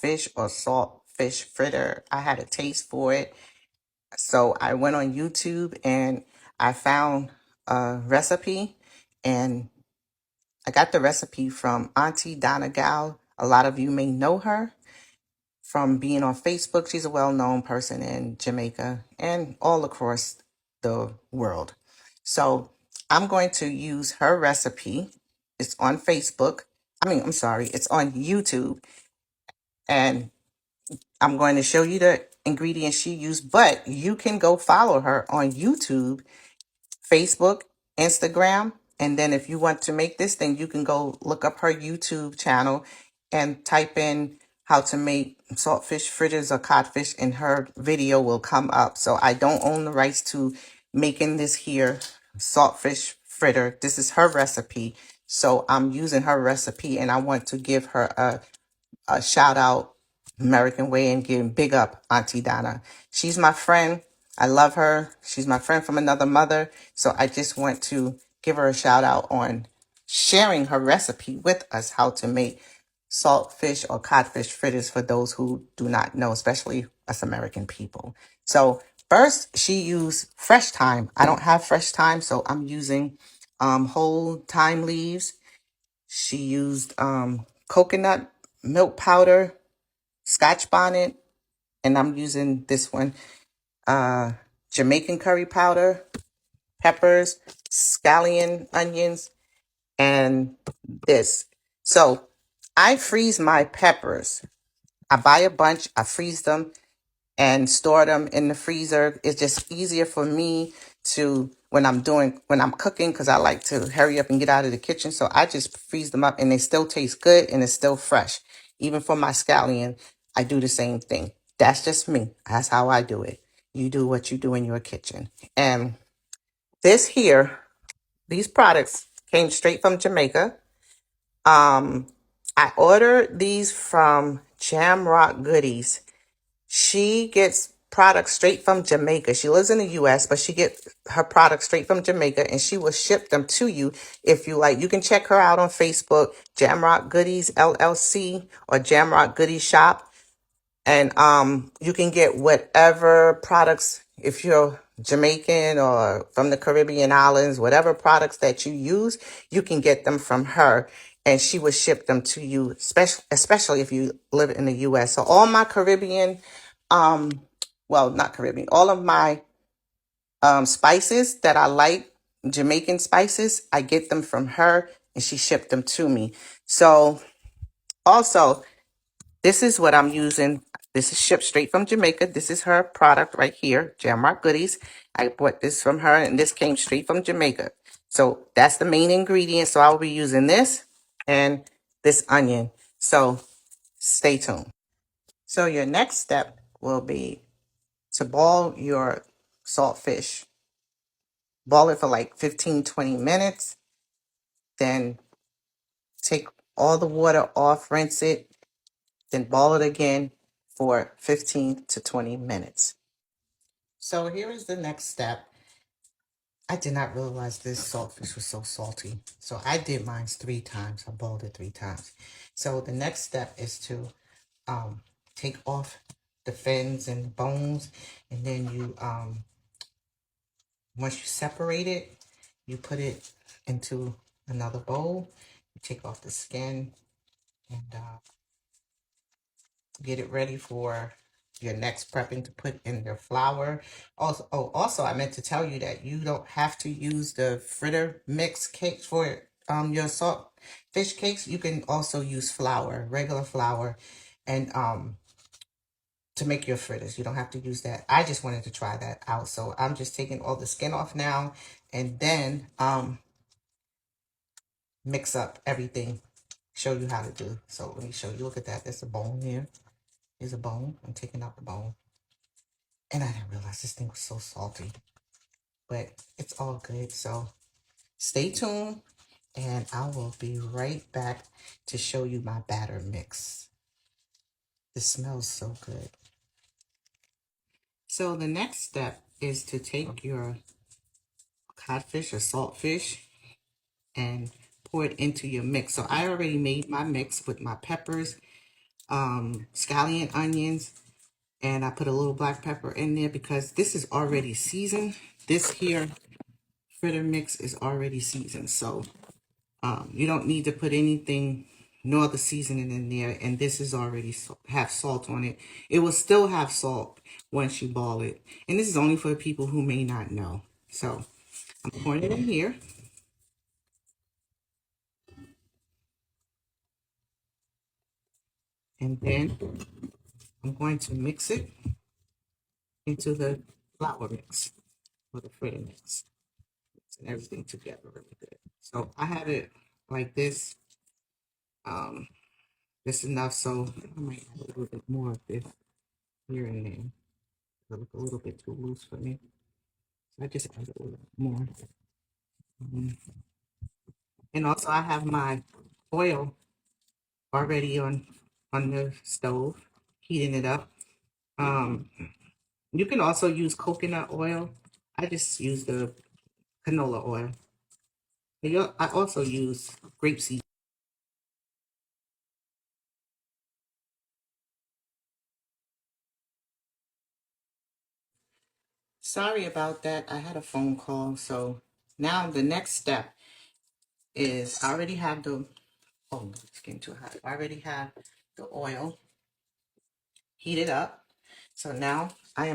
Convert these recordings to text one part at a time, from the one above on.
fish or salt fish fritter. I had a taste for it. So I went on YouTube and I found a recipe, and I got the recipe from Auntie Donna. A lot of you may know her from being on Facebook. She's a well-known person in Jamaica and all across the world. So I'm going to use her recipe. It's on Facebook. I'm sorry, it's on YouTube. And I'm going to show you the ingredients she used, but you can go follow her on YouTube, Facebook, Instagram. And then if you want to make this, then you can go look up her YouTube channel and type in how to make saltfish fritters or codfish, and her video will come up. So I don't own the rights to making this here saltfish fritter. This is her recipe. So I'm using her recipe, and I want to give her a shout out American way and give big up Auntie Donna. She's my friend. I love her. She's my friend from another mother. So I just want to give her a shout out on sharing her recipe with us, how to make saltfish or codfish fritters, for those who do not know, especially us American people. So first, she used fresh thyme. I don't have fresh thyme, so I'm using whole thyme leaves. She used coconut milk powder, Scotch bonnet, and I'm using this one, Jamaican curry powder, peppers, scallion onions, and this. So I freeze my peppers. I buy a bunch, I freeze them, and store them in the freezer. It's just easier for me to, when I'm cooking, because I like to hurry up and get out of the kitchen. So I just freeze them up, and they still taste good and it's still fresh. Even for my scallion, I do the same thing. That's just me. That's how I do it. You do what you do in your kitchen. And this here, these products came straight from Jamaica. Um, I ordered these from Jamrock Goodies. She gets products straight from Jamaica. She lives in the US, but she gets her products straight from Jamaica, and she will ship them to you if you like. You can check her out on Facebook, Jamrock Goodies LLC or Jamrock Goodies Shop. And you can get whatever products, if you're Jamaican or from the Caribbean islands, whatever products that you use, you can get them from her, and she will ship them to you, especially if you live in the US. So all my Caribbean, well, not Caribbean, all of my spices that I like, Jamaican spices, I get them from her, and she shipped them to me. So also, this is what I'm using. This is shipped straight from Jamaica. This is her product right here, Jamrock Goodies. I bought this from her, and this came straight from Jamaica. So that's the main ingredient. So I'll be using this and this onion. So stay tuned. So your next step will be to boil your saltfish. Boil it for like 15-20 minutes. Then take all the water off, rinse it, then boil it again for 15 to 20 minutes. So here is the next step. I did not realize this saltfish was so salty. So I did mine 3 times. I boiled it 3 times. So the next step is to take off the fins and bones. And then you, once you separate it, you put it into another bowl. You take off the skin and get it ready for your next prepping to put in your flour. Also, I meant to tell you that you don't have to use the fritter mix cakes for your salt fish cakes. You can also use flour, regular flour, and to make your fritters. You don't have to use that. I just wanted to try that out, so I'm just taking all the skin off now, and then mix up everything. Show you how to do. So let me show you. Look at that. There's a bone here. Here's a bone. I'm taking out the bone. And I didn't realize this thing was so salty. But it's all good. So stay tuned. And I will be right back to show you my batter mix. This smells so good. So the next step is to take your codfish or saltfish and pour it into your mix. So I already made my mix with my peppers, scallion onions, and I put a little black pepper in there because this is already seasoned. This here fritter mix is already seasoned, so you don't need to put anything, no other seasoning in there. And this is already have salt on it. It will still have salt once you ball it. And this is only for the people who may not know. So I'm pouring it in here. And then I'm going to mix it into the flour mix or the fritter mix. Mixing everything together really good. So I have it like this. This is enough, so I might add a little bit more of this here and there. It look a little bit too loose for me. So I just add a little more. Um, and also I have my oil already on the stove, heating it up. Um, you can also use coconut oil. I just use the canola oil. I also use grapeseed. Sorry about that. I had a phone call. So now the next step is I already have the, oh, it's getting too hot. I already have the oil heated up. So now I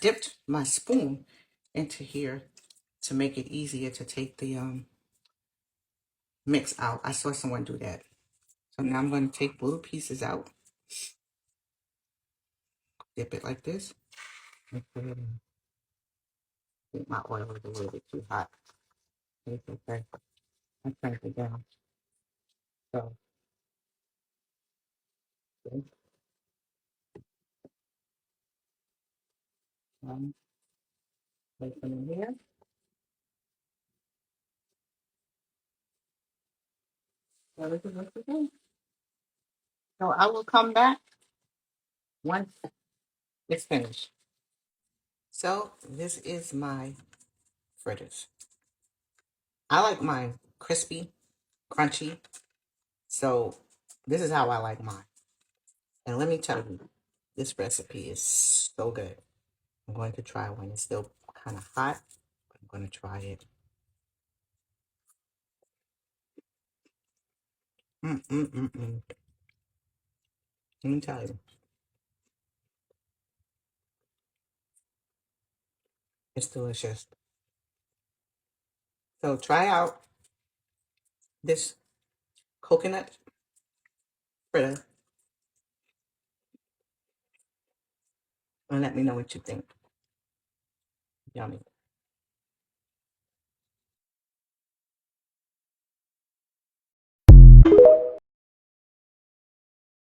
dipped my spoon into here to make it easier to take the mix out. I saw someone do that. So now I'm going to take little pieces out, dip it like this, and put it in. I think my oil is a little bit too hot. It's okay. I turned it down. So, okay. Place them in here. So this is what we do. So I will come back once it's finished. So this is my fritters. I like mine crispy, crunchy. So this is how I like mine. And let me tell you, this recipe is so good. I'm going to try when it's still kind of hot. I'm going to try it. Mm. Let me tell you, it's delicious. So try out this coconut fritter and let me know what you think. Yummy.